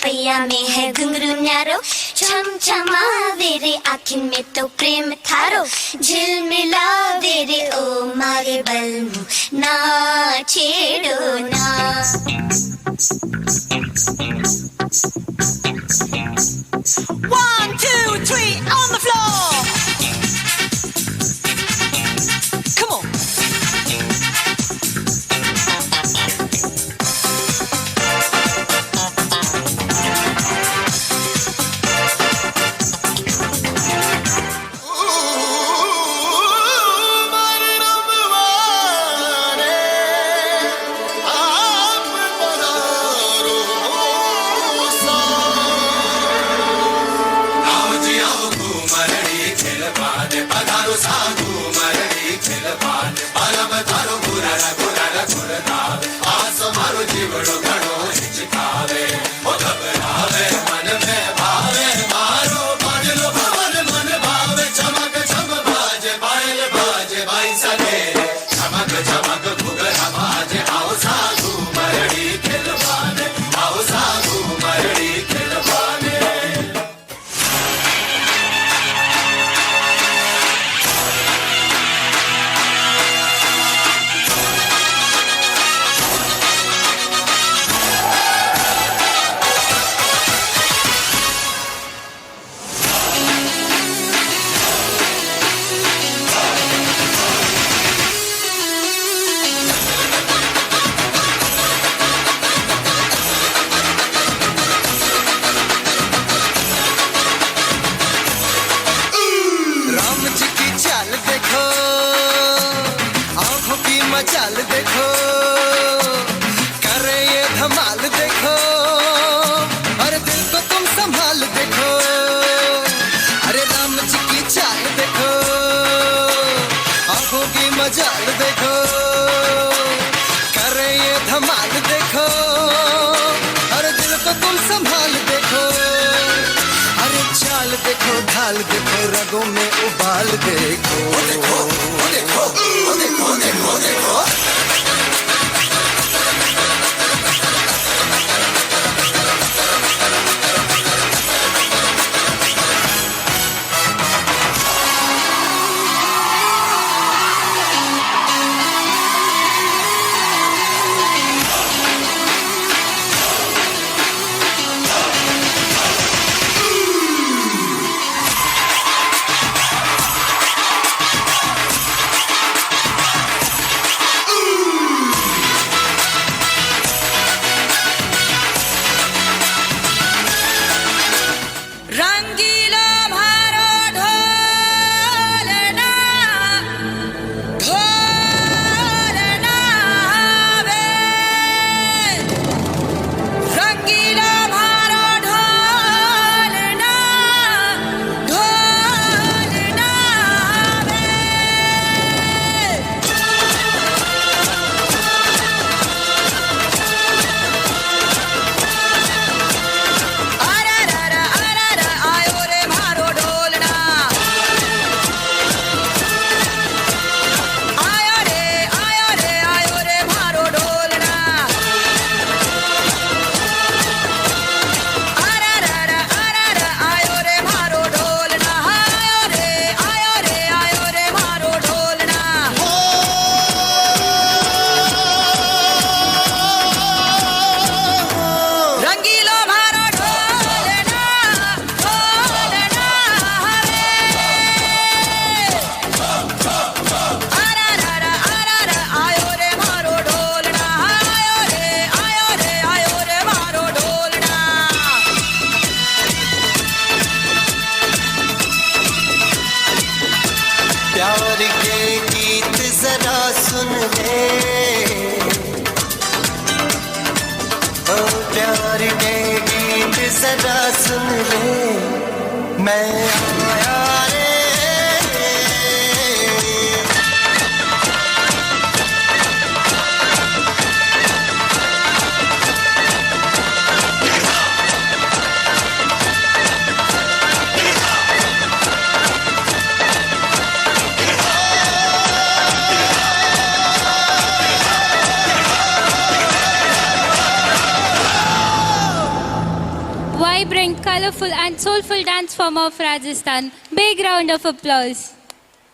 पैया में है घुंघरू न्यारो, छम छमावे रे आँखिन में तो प्रेम थारो, झिलमिलावे रे ओ मारे बलमु, ना छेड़ो ना। One, two, three, on the floor. Come on. मचाल देखो, करे ये धमाल देखो, अरे दिल को तुम संभाल देखो, अरे राम जी की चाल देखो, आंखों की मचाल देखो, करे ये धमाल देखो, अरे दिल को तुम संभाल देखो, अरे चाल देखो, ढाल देखो, रगों में उबाल देखो, देखो, देखो, देखो, देखो, देखो। प्यार के गीत जरा सुन ले, ओ प्यार के गीत जरा सुन ले, मैं आया रे। vibrant, colorful and soulful dance form of Rajasthan. Big round of applause.